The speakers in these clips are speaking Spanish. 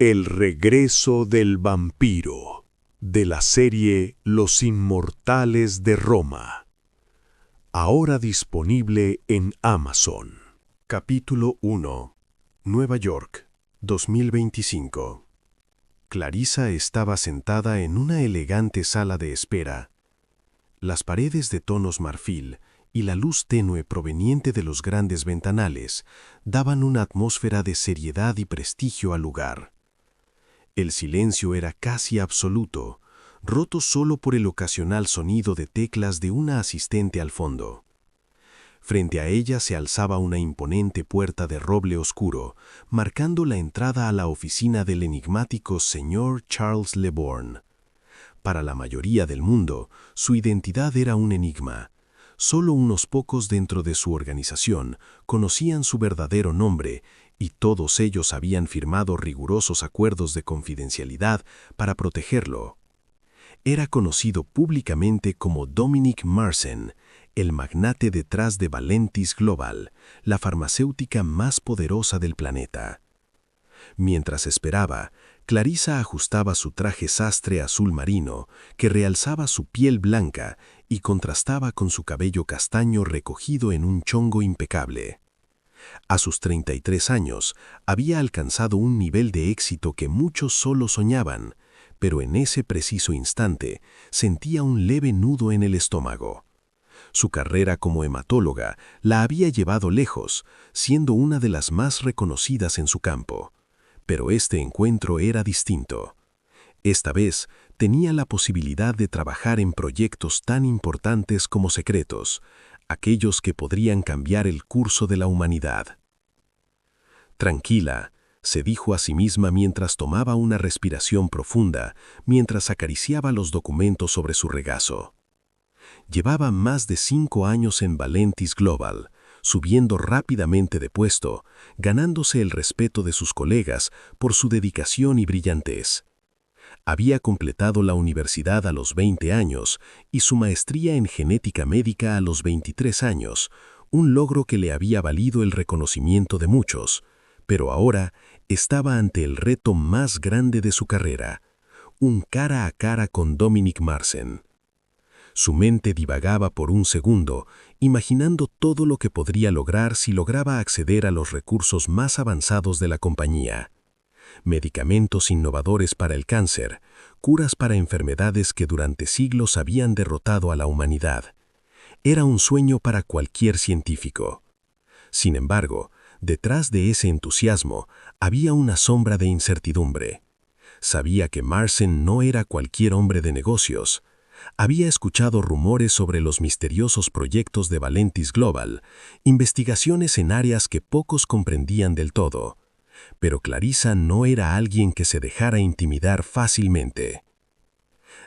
El regreso del vampiro, de la serie Los Inmortales de Roma. Ahora disponible en Amazon. Capítulo 1. Nueva York, 2025. Clarissa estaba sentada en una elegante sala de espera. Las paredes de tonos marfil y la luz tenue proveniente de los grandes ventanales daban una atmósfera de seriedad y prestigio al lugar. El silencio era casi absoluto, roto solo por el ocasional sonido de teclas de una asistente al fondo. Frente a ella se alzaba una imponente puerta de roble oscuro, marcando la entrada a la oficina del enigmático señor Charles Le Borgne. Para la mayoría del mundo, su identidad era un enigma. Solo unos pocos dentro de su organización conocían su verdadero nombre, y todos ellos habían firmado rigurosos acuerdos de confidencialidad para protegerlo. Era conocido públicamente como Dominic Marsden, el magnate detrás de Valentis Global, la farmacéutica más poderosa del planeta. Mientras esperaba, Clarissa ajustaba su traje sastre azul marino, que realzaba su piel blanca y contrastaba con su cabello castaño recogido en un chongo impecable. A sus 33 años, había alcanzado un nivel de éxito que muchos solo soñaban, pero en ese preciso instante sentía un leve nudo en el estómago. Su carrera como hematóloga la había llevado lejos, siendo una de las más reconocidas en su campo. Pero este encuentro era distinto. Esta vez tenía la posibilidad de trabajar en proyectos tan importantes como secretos, aquellos que podrían cambiar el curso de la humanidad. Tranquila, se dijo a sí misma mientras tomaba una respiración profunda, mientras acariciaba los documentos sobre su regazo. Llevaba más de 5 años en Valentis Global, subiendo rápidamente de puesto, ganándose el respeto de sus colegas por su dedicación y brillantez. Había completado la universidad a los 20 años y su maestría en genética médica a los 23 años, un logro que le había valido el reconocimiento de muchos, pero ahora estaba ante el reto más grande de su carrera, un cara a cara con Dominic Marsden. Su mente divagaba por un segundo, imaginando todo lo que podría lograr si lograba acceder a los recursos más avanzados de la compañía. Medicamentos innovadores para el cáncer, curas para enfermedades que durante siglos habían derrotado a la humanidad. Era un sueño para cualquier científico. Sin embargo, detrás de ese entusiasmo había una sombra de incertidumbre. Sabía que Marsden no era cualquier hombre de negocios. Había escuchado rumores sobre los misteriosos proyectos de Valentis Global, investigaciones en áreas que pocos comprendían del todo. Pero Clarissa no era alguien que se dejara intimidar fácilmente.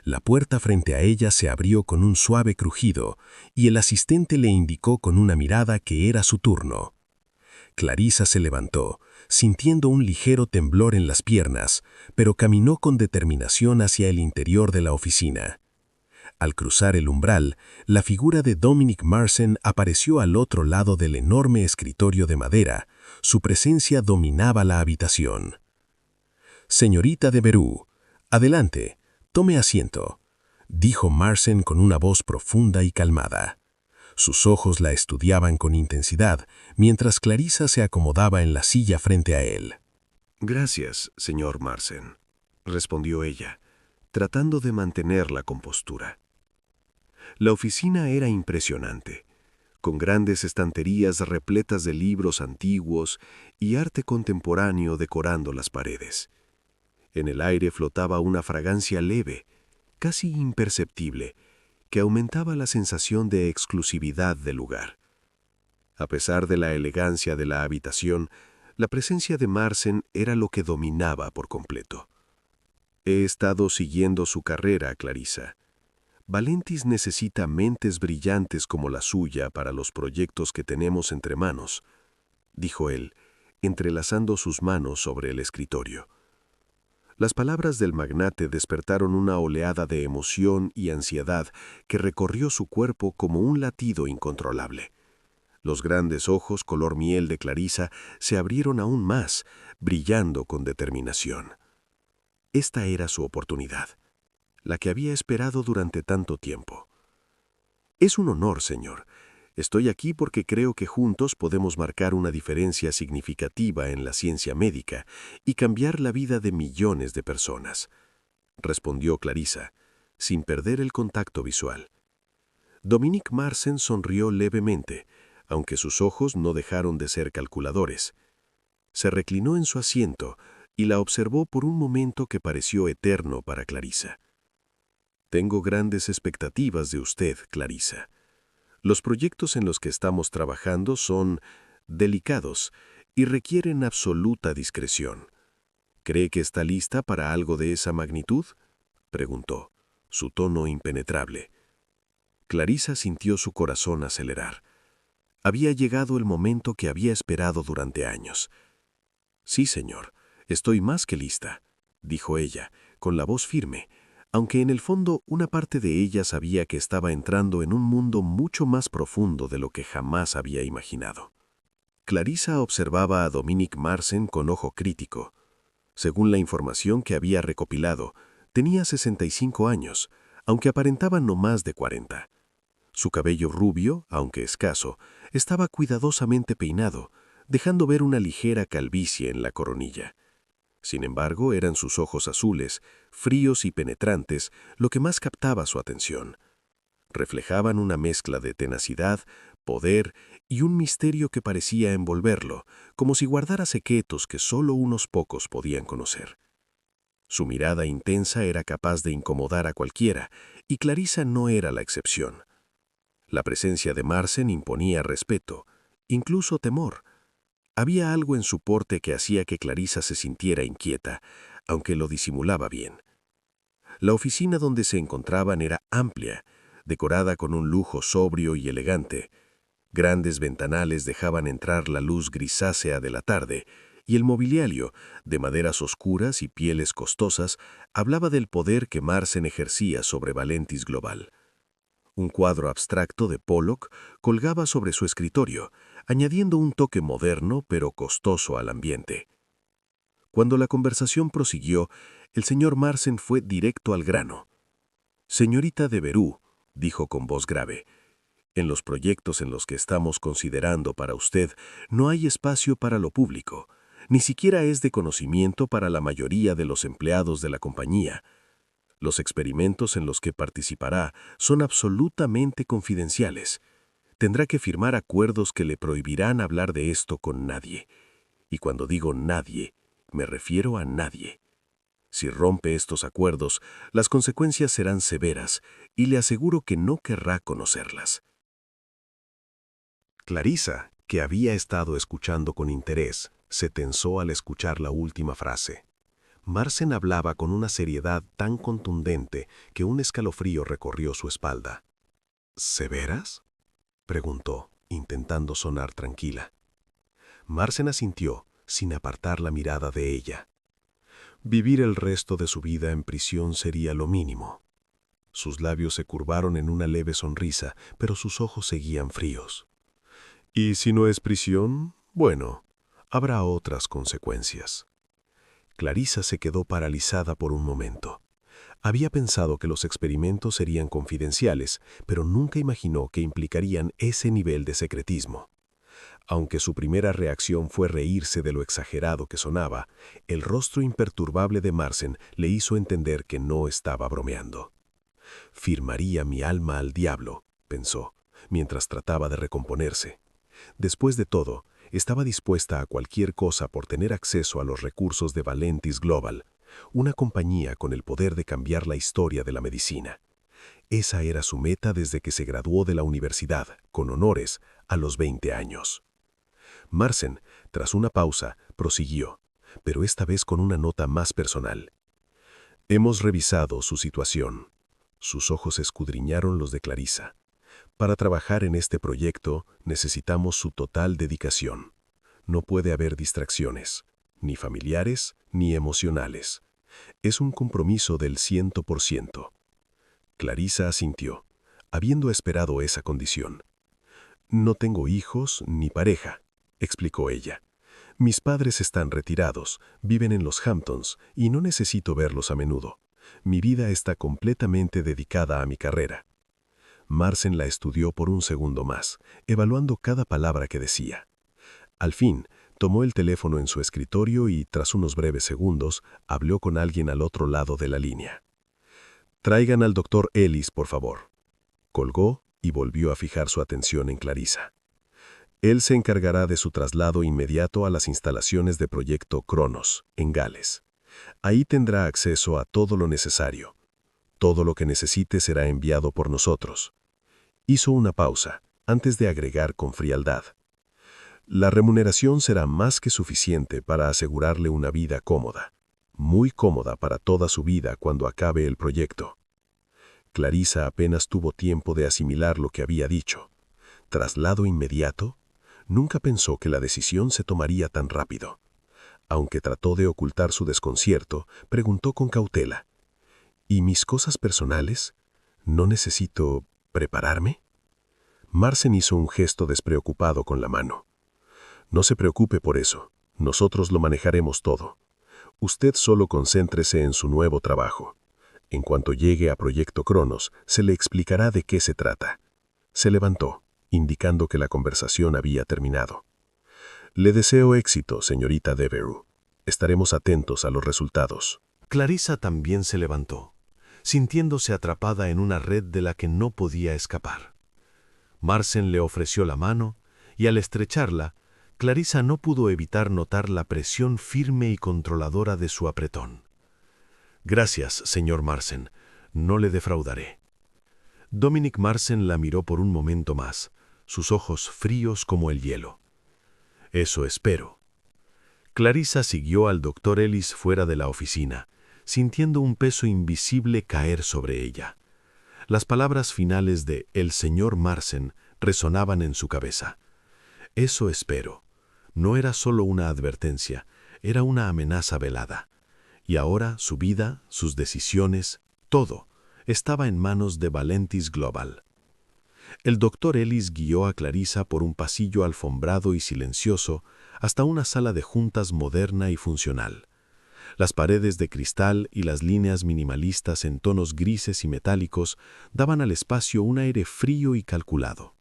La puerta frente a ella se abrió con un suave crujido y el asistente le indicó con una mirada que era su turno. Clarissa se levantó, sintiendo un ligero temblor en las piernas, pero caminó con determinación hacia el interior de la oficina. Al cruzar el umbral, la figura de Dominic Marsden apareció al otro lado del enorme escritorio de madera. Su presencia dominaba la habitación. «Señorita de Berú, adelante, tome asiento», dijo Marsden con una voz profunda y calmada. Sus ojos la estudiaban con intensidad, mientras Clarissa se acomodaba en la silla frente a él. «Gracias, señor Marsden», respondió ella, tratando de mantener la compostura. La oficina era impresionante, con grandes estanterías repletas de libros antiguos y arte contemporáneo decorando las paredes. En el aire flotaba una fragancia leve, casi imperceptible, que aumentaba la sensación de exclusividad del lugar. A pesar de la elegancia de la habitación, la presencia de Marsden era lo que dominaba por completo. «He estado siguiendo su carrera, Clarissa. Valentis necesita mentes brillantes como la suya para los proyectos que tenemos entre manos», dijo él, entrelazando sus manos sobre el escritorio. Las palabras del magnate despertaron una oleada de emoción y ansiedad que recorrió su cuerpo como un latido incontrolable. Los grandes ojos color miel de Clarisa se abrieron aún más, brillando con determinación. Esta era su oportunidad, la que había esperado durante tanto tiempo. Es un honor, señor. Estoy aquí porque creo que juntos podemos marcar una diferencia significativa en la ciencia médica y cambiar la vida de millones de personas, respondió Clarisa, sin perder el contacto visual. Dominique Marsen sonrió levemente, aunque sus ojos no dejaron de ser calculadores. Se reclinó en su asiento y la observó por un momento que pareció eterno para Clarisa. Tengo grandes expectativas de usted, Clarisa. Los proyectos en los que estamos trabajando son delicados y requieren absoluta discreción. ¿Cree que está lista para algo de esa magnitud?, preguntó, su tono impenetrable. Clarisa sintió su corazón acelerar. Había llegado el momento que había esperado durante años. Sí, señor, estoy más que lista, dijo ella, con la voz firme, aunque en el fondo una parte de ella sabía que estaba entrando en un mundo mucho más profundo de lo que jamás había imaginado. Clarisa observaba a Dominique Marsen con ojo crítico. Según la información que había recopilado, tenía 65 años, aunque aparentaba no más de 40. Su cabello rubio, aunque escaso, estaba cuidadosamente peinado, dejando ver una ligera calvicie en la coronilla. Sin embargo, eran sus ojos azules, fríos y penetrantes, lo que más captaba su atención. Reflejaban una mezcla de tenacidad, poder y un misterio que parecía envolverlo, como si guardara secretos que solo unos pocos podían conocer. Su mirada intensa era capaz de incomodar a cualquiera, y Clarisa no era la excepción. La presencia de Marsen imponía respeto, incluso temor. Había algo en su porte que hacía que Clarisa se sintiera inquieta, aunque lo disimulaba bien. La oficina donde se encontraban era amplia, decorada con un lujo sobrio y elegante. Grandes ventanales dejaban entrar la luz grisácea de la tarde, y el mobiliario, de maderas oscuras y pieles costosas, hablaba del poder que Marsen ejercía sobre Valentis Global. Un cuadro abstracto de Pollock colgaba sobre su escritorio, añadiendo un toque moderno pero costoso al ambiente. Cuando la conversación prosiguió, el señor Marsen fue directo al grano. «Señorita de Verú», dijo con voz grave, «en los proyectos en los que estamos considerando para usted no hay espacio para lo público, ni siquiera es de conocimiento para la mayoría de los empleados de la compañía. Los experimentos en los que participará son absolutamente confidenciales. Tendrá que firmar acuerdos que le prohibirán hablar de esto con nadie. Y cuando digo nadie, me refiero a nadie. Si rompe estos acuerdos, las consecuencias serán severas y le aseguro que no querrá conocerlas». Clarisa, que había estado escuchando con interés, se tensó al escuchar la última frase. Marsen hablaba con una seriedad tan contundente que un escalofrío recorrió su espalda. «¿Severas?», preguntó, intentando sonar tranquila. Marsen asintió, sin apartar la mirada de ella. Vivir el resto de su vida en prisión sería lo mínimo. Sus labios se curvaron en una leve sonrisa, pero sus ojos seguían fríos. «Y si no es prisión, bueno, habrá otras consecuencias». Clarisa se quedó paralizada por un momento. Había pensado que los experimentos serían confidenciales, pero nunca imaginó que implicarían ese nivel de secretismo. Aunque su primera reacción fue reírse de lo exagerado que sonaba, el rostro imperturbable de Marsen le hizo entender que no estaba bromeando. «Firmaría mi alma al diablo», pensó, mientras trataba de recomponerse. Después de todo, estaba dispuesta a cualquier cosa por tener acceso a los recursos de Valentis Global, una compañía con el poder de cambiar la historia de la medicina. Esa era su meta desde que se graduó de la universidad, con honores, a los 20 años. Marsen, tras una pausa, prosiguió, pero esta vez con una nota más personal. «Hemos revisado su situación». Sus ojos escudriñaron los de Clarisa. «Para trabajar en este proyecto necesitamos su total dedicación. No puede haber distracciones, ni familiares ni emocionales. Es un compromiso del 100%. Clarisa asintió, habiendo esperado esa condición. No tengo hijos ni pareja, explicó ella. Mis padres están retirados, viven en los Hamptons y no necesito verlos a menudo. Mi vida está completamente dedicada a mi carrera. Marsén la estudió por un segundo más, evaluando cada palabra que decía. Al fin, tomó el teléfono en su escritorio y, tras unos breves segundos, habló con alguien al otro lado de la línea. «Traigan al doctor Ellis, por favor». Colgó y volvió a fijar su atención en Clarissa. Él se encargará de su traslado inmediato a las instalaciones de Proyecto Cronos, en Gales. Ahí tendrá acceso a todo lo necesario. Todo lo que necesite será enviado por nosotros. Hizo una pausa, antes de agregar con frialdad. La remuneración será más que suficiente para asegurarle una vida cómoda. Muy cómoda para toda su vida cuando acabe el proyecto. Clarissa apenas tuvo tiempo de asimilar lo que había dicho. ¿Traslado inmediato? Nunca pensó que la decisión se tomaría tan rápido. Aunque trató de ocultar su desconcierto, preguntó con cautela. ¿Y mis cosas personales? ¿No necesito prepararme? Marsén hizo un gesto despreocupado con la mano. No se preocupe por eso. Nosotros lo manejaremos todo. Usted solo concéntrese en su nuevo trabajo. En cuanto llegue a Proyecto Cronos, se le explicará de qué se trata. Se levantó, indicando que la conversación había terminado. Le deseo éxito, señorita Devereux. Estaremos atentos a los resultados. Clarissa también se levantó, sintiéndose atrapada en una red de la que no podía escapar. Marsén le ofreció la mano y al estrecharla, Clarissa no pudo evitar notar la presión firme y controladora de su apretón. «Gracias, señor Marsén. No le defraudaré». Dominic Marsén la miró por un momento más, sus ojos fríos como el hielo. «Eso espero». Clarissa siguió al doctor Ellis fuera de la oficina, sintiendo un peso invisible caer sobre ella. Las palabras finales de «el señor Marsén» resonaban en su cabeza. «Eso espero». No era solo una advertencia, era una amenaza velada. Y ahora su vida, sus decisiones, todo, estaba en manos de Valentis Global. El doctor Ellis guió a Clarissa por un pasillo alfombrado y silencioso hasta una sala de juntas moderna y funcional. Las paredes de cristal y las líneas minimalistas en tonos grises y metálicos daban al espacio un aire frío y calculado.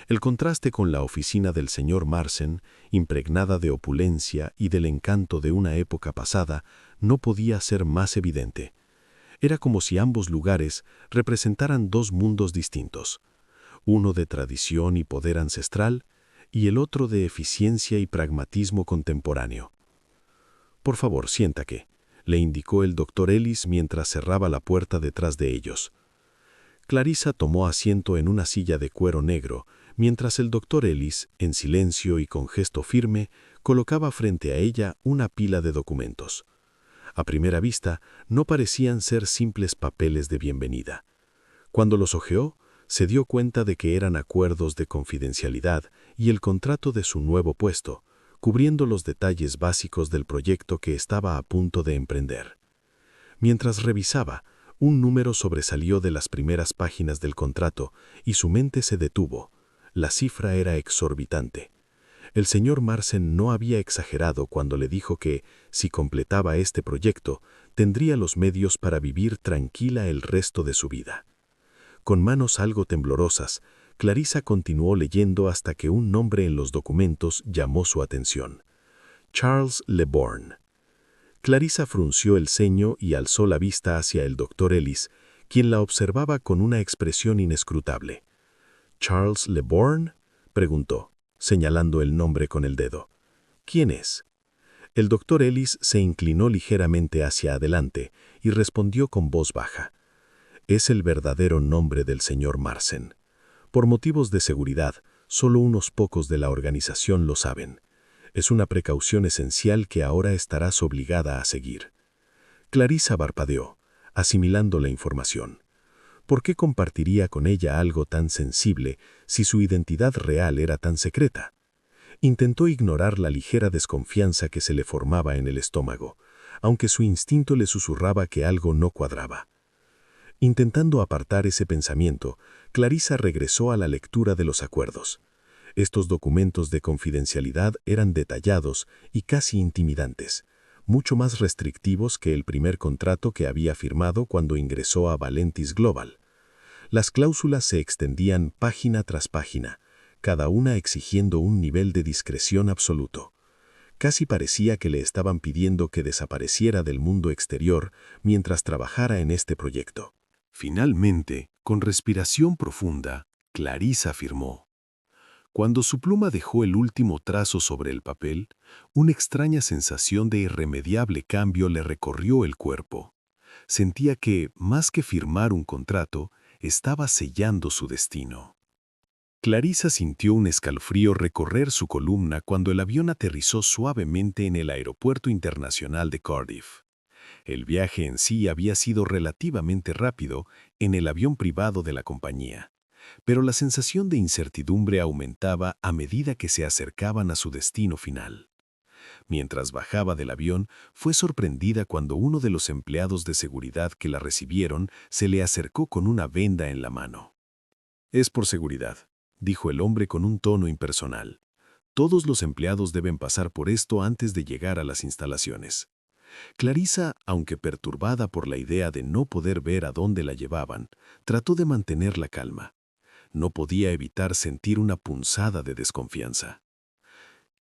El contraste con la oficina del señor Marsén, impregnada de opulencia y del encanto de una época pasada, no podía ser más evidente. Era como si ambos lugares representaran dos mundos distintos, uno de tradición y poder ancestral y el otro de eficiencia y pragmatismo contemporáneo. «Por favor, siéntate», le indicó el doctor Ellis mientras cerraba la puerta detrás de ellos. Clarissa tomó asiento en una silla de cuero negro, mientras el doctor Ellis, en silencio y con gesto firme, colocaba frente a ella una pila de documentos. A primera vista, no parecían ser simples papeles de bienvenida. Cuando los hojeó, se dio cuenta de que eran acuerdos de confidencialidad y el contrato de su nuevo puesto, cubriendo los detalles básicos del proyecto que estaba a punto de emprender. Mientras revisaba, un número sobresalió de las primeras páginas del contrato y su mente se detuvo. La cifra era exorbitante. El señor Marsén no había exagerado cuando le dijo que, si completaba este proyecto, tendría los medios para vivir tranquila el resto de su vida. Con manos algo temblorosas, Clarissa continuó leyendo hasta que un nombre en los documentos llamó su atención. Charles Le Borgne. Clarissa frunció el ceño y alzó la vista hacia el doctor Ellis, quien la observaba con una expresión inescrutable. «¿Charles Le Borgne?», preguntó, señalando el nombre con el dedo. «¿Quién es?». El doctor Ellis se inclinó ligeramente hacia adelante y respondió con voz baja. «Es el verdadero nombre del señor Marsén. Por motivos de seguridad, solo unos pocos de la organización lo saben. Es una precaución esencial que ahora estarás obligada a seguir». Clarissa parpadeó, asimilando la información. ¿Por qué compartiría con ella algo tan sensible si su identidad real era tan secreta? Intentó ignorar la ligera desconfianza que se le formaba en el estómago, aunque su instinto le susurraba que algo no cuadraba. Intentando apartar ese pensamiento, Clarissa regresó a la lectura de los acuerdos. Estos documentos de confidencialidad eran detallados y casi intimidantes, mucho más restrictivos que el primer contrato que había firmado cuando ingresó a Valentis Global. Las cláusulas se extendían página tras página, cada una exigiendo un nivel de discreción absoluto. Casi parecía que le estaban pidiendo que desapareciera del mundo exterior mientras trabajara en este proyecto. Finalmente, con respiración profunda, Clarissa afirmó. Cuando su pluma dejó el último trazo sobre el papel, una extraña sensación de irremediable cambio le recorrió el cuerpo. Sentía que, más que firmar un contrato, estaba sellando su destino. Clarissa sintió un escalofrío recorrer su columna cuando el avión aterrizó suavemente en el Aeropuerto Internacional de Cardiff. El viaje en sí había sido relativamente rápido en el avión privado de la compañía, pero la sensación de incertidumbre aumentaba a medida que se acercaban a su destino final. Mientras bajaba del avión, fue sorprendida cuando uno de los empleados de seguridad que la recibieron se le acercó con una venda en la mano. «Es por seguridad», dijo el hombre con un tono impersonal. «Todos los empleados deben pasar por esto antes de llegar a las instalaciones». Clarissa, aunque perturbada por la idea de no poder ver a dónde la llevaban, trató de mantener la calma. No podía evitar sentir una punzada de desconfianza.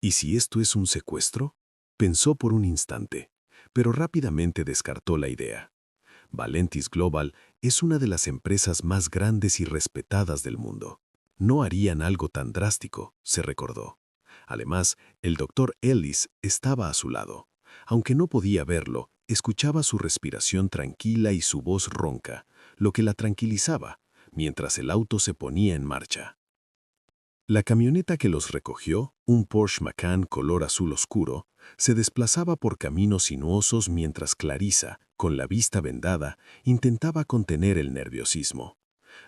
¿Y si esto es un secuestro?, pensó por un instante, pero rápidamente descartó la idea. Valentis Global es una de las empresas más grandes y respetadas del mundo. No harían algo tan drástico, se recordó. Además, el Dr. Ellis estaba a su lado. Aunque no podía verlo, escuchaba su respiración tranquila y su voz ronca, lo que la tranquilizaba, mientras el auto se ponía en marcha. La camioneta que los recogió, un Porsche Macan color azul oscuro, se desplazaba por caminos sinuosos mientras Clarissa, con la vista vendada, intentaba contener el nerviosismo.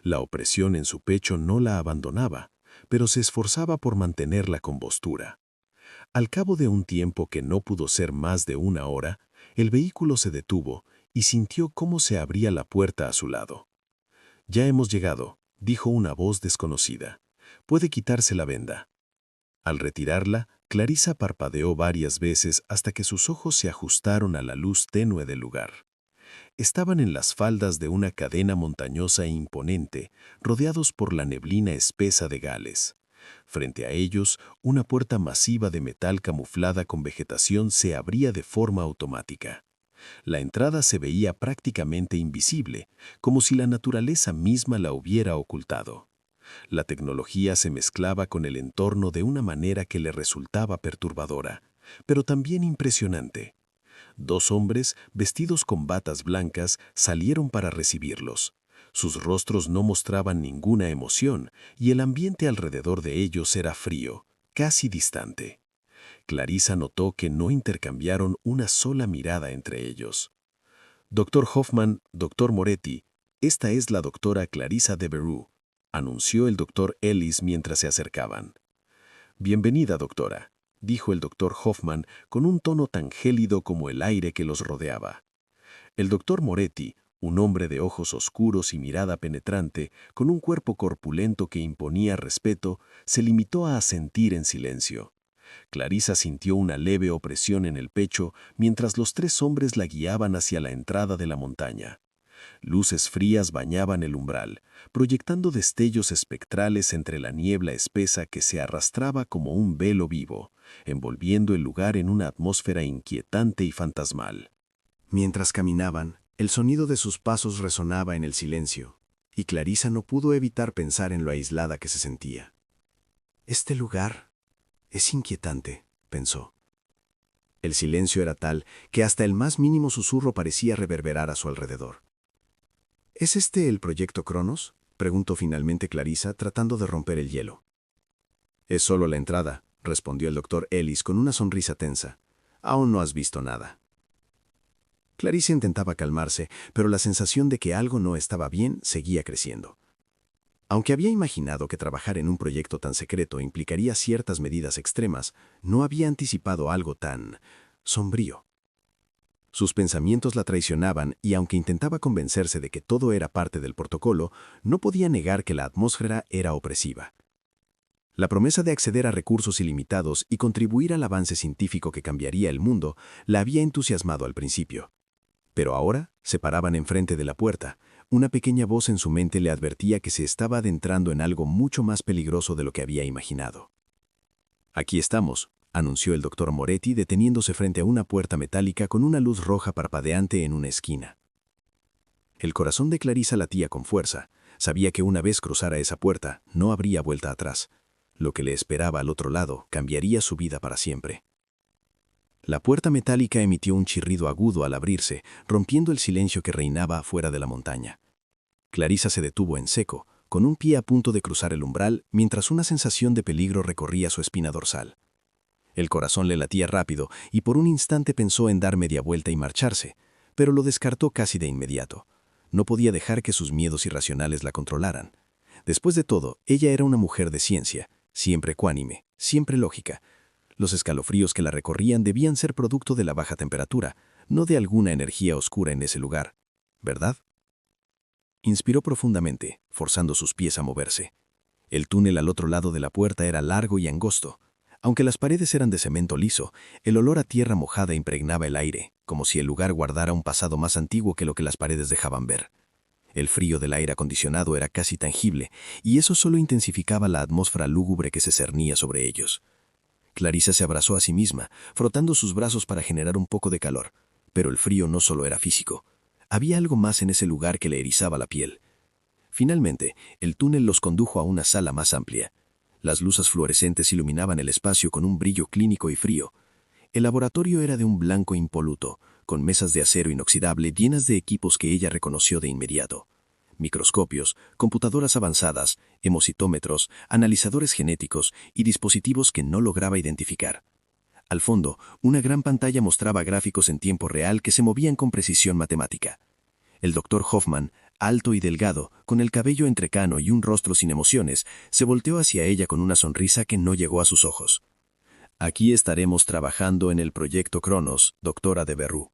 La opresión en su pecho no la abandonaba, pero se esforzaba por mantener la compostura. Al cabo de un tiempo que no pudo ser más de una hora, el vehículo se detuvo y sintió cómo se abría la puerta a su lado. «Ya hemos llegado», dijo una voz desconocida. «Puede quitarse la venda». Al retirarla, Clarissa parpadeó varias veces hasta que sus ojos se ajustaron a la luz tenue del lugar. Estaban en las faldas de una cadena montañosa e imponente, rodeados por la neblina espesa de Gales. Frente a ellos, una puerta masiva de metal camuflada con vegetación se abría de forma automática. La entrada se veía prácticamente invisible, como si la naturaleza misma la hubiera ocultado. La tecnología se mezclaba con el entorno de una manera que le resultaba perturbadora, pero también impresionante. Dos hombres, vestidos con batas blancas, salieron para recibirlos. Sus rostros no mostraban ninguna emoción y el ambiente alrededor de ellos era frío, casi distante. Clarissa notó que no intercambiaron una sola mirada entre ellos. «Dr. Hoffman, Dr. Moretti, esta es la doctora Clarissa Devereux», anunció el Dr. Ellis mientras se acercaban. «Bienvenida, doctora», dijo el Dr. Hoffman con un tono tan gélido como el aire que los rodeaba. El Dr. Moretti, un hombre de ojos oscuros y mirada penetrante, con un cuerpo corpulento que imponía respeto, se limitó a asentir en silencio. Clarissa sintió una leve opresión en el pecho mientras los tres hombres la guiaban hacia la entrada de la montaña. Luces frías bañaban el umbral, proyectando destellos espectrales entre la niebla espesa que se arrastraba como un velo vivo, envolviendo el lugar en una atmósfera inquietante y fantasmal. Mientras caminaban, el sonido de sus pasos resonaba en el silencio, y Clarissa no pudo evitar pensar en lo aislada que se sentía. «Este lugar es inquietante», pensó. El silencio era tal que hasta el más mínimo susurro parecía reverberar a su alrededor. «¿Es este el proyecto Cronos?», preguntó finalmente Clarissa, tratando de romper el hielo. «Es solo la entrada», respondió el Dr. Ellis con una sonrisa tensa. «Aún no has visto nada». Clarissa intentaba calmarse, pero la sensación de que algo no estaba bien seguía creciendo. Aunque había imaginado que trabajar en un proyecto tan secreto implicaría ciertas medidas extremas, no había anticipado algo tan sombrío. Sus pensamientos la traicionaban y aunque intentaba convencerse de que todo era parte del protocolo, no podía negar que la atmósfera era opresiva. La promesa de acceder a recursos ilimitados y contribuir al avance científico que cambiaría el mundo la había entusiasmado al principio. Pero ahora se paraban enfrente de la puerta. Una pequeña voz en su mente le advertía que se estaba adentrando en algo mucho más peligroso de lo que había imaginado. «Aquí estamos», anunció el doctor Moretti deteniéndose frente a una puerta metálica con una luz roja parpadeante en una esquina. El corazón de Clarisa latía con fuerza. Sabía que una vez cruzara esa puerta, no habría vuelta atrás. Lo que le esperaba al otro lado cambiaría su vida para siempre. La puerta metálica emitió un chirrido agudo al abrirse, rompiendo el silencio que reinaba afuera de la montaña. Clarisa se detuvo en seco, con un pie a punto de cruzar el umbral, mientras una sensación de peligro recorría su espina dorsal. El corazón le latía rápido y por un instante pensó en dar media vuelta y marcharse, pero lo descartó casi de inmediato. No podía dejar que sus miedos irracionales la controlaran. Después de todo, ella era una mujer de ciencia, siempre ecuánime, siempre lógica. Los escalofríos que la recorrían debían ser producto de la baja temperatura, no de alguna energía oscura en ese lugar, ¿verdad? Inspiró profundamente, forzando sus pies a moverse. El túnel al otro lado de la puerta era largo y angosto. Aunque las paredes eran de cemento liso, el olor a tierra mojada impregnaba el aire, como si el lugar guardara un pasado más antiguo que lo que las paredes dejaban ver. El frío del aire acondicionado era casi tangible, y eso solo intensificaba la atmósfera lúgubre que se cernía sobre ellos. Clarisa se abrazó a sí misma, frotando sus brazos para generar un poco de calor. Pero el frío no solo era físico. Había algo más en ese lugar que le erizaba la piel. Finalmente, el túnel los condujo a una sala más amplia. Las luces fluorescentes iluminaban el espacio con un brillo clínico y frío. El laboratorio era de un blanco impoluto, con mesas de acero inoxidable llenas de equipos que ella reconoció de inmediato. Microscopios, computadoras avanzadas, hemocitómetros, analizadores genéticos y dispositivos que no lograba identificar. Al fondo, una gran pantalla mostraba gráficos en tiempo real que se movían con precisión matemática. El doctor Hoffman, alto y delgado, con el cabello entrecano y un rostro sin emociones, se volteó hacia ella con una sonrisa que no llegó a sus ojos. «Aquí estaremos trabajando en el proyecto Cronos, doctora de Berrú».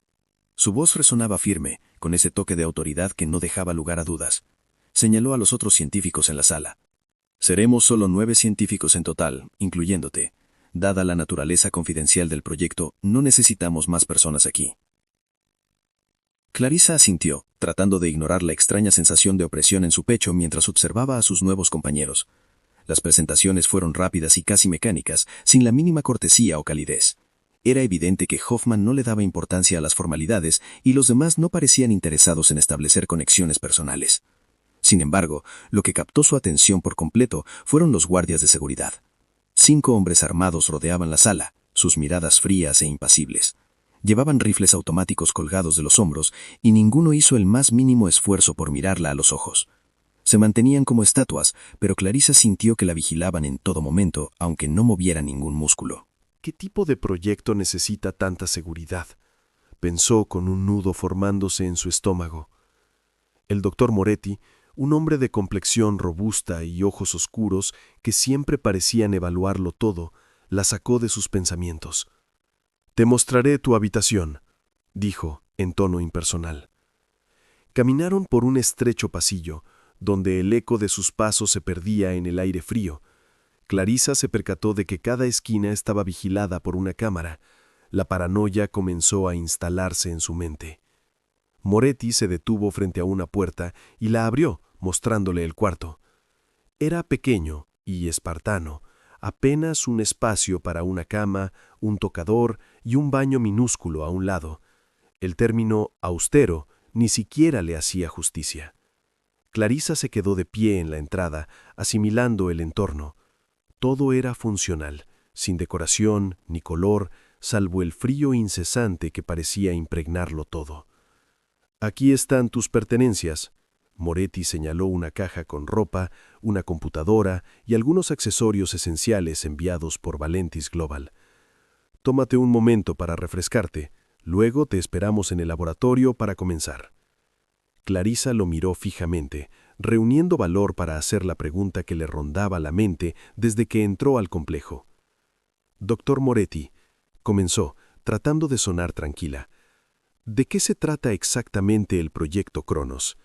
Su voz resonaba firme, con ese toque de autoridad que no dejaba lugar a dudas. Señaló a los otros científicos en la sala. «Seremos solo 9 científicos en total, incluyéndote. Dada la naturaleza confidencial del proyecto, no necesitamos más personas aquí». Clarisa asintió, tratando de ignorar la extraña sensación de opresión en su pecho mientras observaba a sus nuevos compañeros. Las presentaciones fueron rápidas y casi mecánicas, sin la mínima cortesía o calidez. Era evidente que Hoffman no le daba importancia a las formalidades y los demás no parecían interesados en establecer conexiones personales. Sin embargo, lo que captó su atención por completo fueron los guardias de seguridad. 5 hombres armados rodeaban la sala, sus miradas frías e impasibles. Llevaban rifles automáticos colgados de los hombros y ninguno hizo el más mínimo esfuerzo por mirarla a los ojos. Se mantenían como estatuas, pero Clarisa sintió que la vigilaban en todo momento, aunque no moviera ningún músculo. ¿Qué tipo de proyecto necesita tanta seguridad?, pensó con un nudo formándose en su estómago. El doctor Moretti, un hombre de complexión robusta y ojos oscuros que siempre parecían evaluarlo todo, la sacó de sus pensamientos. «Te mostraré tu habitación», dijo, en tono impersonal. Caminaron por un estrecho pasillo, donde el eco de sus pasos se perdía en el aire frío. Clarisa se percató de que cada esquina estaba vigilada por una cámara. La paranoia comenzó a instalarse en su mente. Moretti se detuvo frente a una puerta y la abrió, mostrándole el cuarto. Era pequeño y espartano, apenas un espacio para una cama, un tocador y un baño minúsculo a un lado. El término austero ni siquiera le hacía justicia. Clarisa se quedó de pie en la entrada, asimilando el entorno. Todo era funcional, sin decoración ni color, salvo el frío incesante que parecía impregnarlo todo. «Aquí están tus pertenencias». Moretti señaló una caja con ropa, una computadora y algunos accesorios esenciales enviados por Valentis Global. «Tómate un momento para refrescarte. Luego te esperamos en el laboratorio para comenzar». Clarisa lo miró fijamente, reuniendo valor para hacer la pregunta que le rondaba la mente desde que entró al complejo. «Doctor Moretti», comenzó, tratando de sonar tranquila, «¿de qué se trata exactamente el proyecto Cronos?»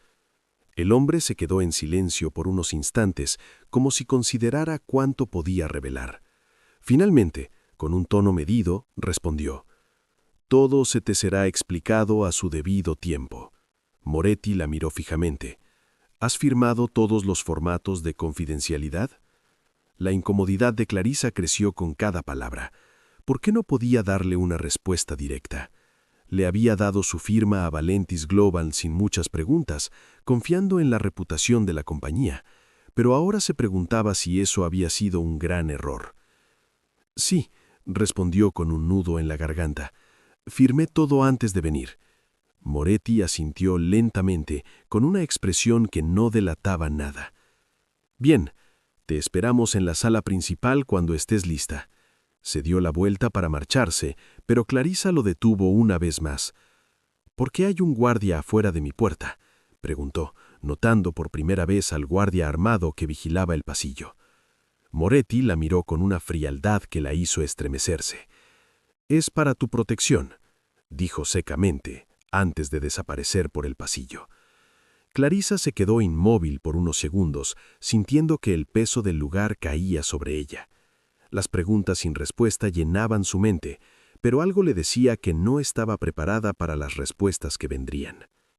El hombre se quedó en silencio por unos instantes, como si considerara cuánto podía revelar. Finalmente, con un tono medido, respondió: «Todo se te será explicado a su debido tiempo». Moretti la miró fijamente. «¿Has firmado todos los formatos de confidencialidad?». La incomodidad de Clarissa creció con cada palabra. ¿Por qué no podía darle una respuesta directa? Le había dado su firma a Valentis Global sin muchas preguntas, confiando en la reputación de la compañía, pero ahora se preguntaba si eso había sido un gran error. «Sí», respondió con un nudo en la garganta. «Firmé todo antes de venir». Moretti asintió lentamente, con una expresión que no delataba nada. «Bien, te esperamos en la sala principal cuando estés lista». Se dio la vuelta para marcharse, pero Clarissa lo detuvo una vez más. «¿Por qué hay un guardia afuera de mi puerta?», preguntó, notando por primera vez al guardia armado que vigilaba el pasillo. Moretti la miró con una frialdad que la hizo estremecerse. «Es para tu protección», dijo secamente, antes de desaparecer por el pasillo. Clarissa se quedó inmóvil por unos segundos, sintiendo que el peso del lugar caía sobre ella. Las preguntas sin respuesta llenaban su mente, pero algo le decía que no estaba preparada para las respuestas que vendrían.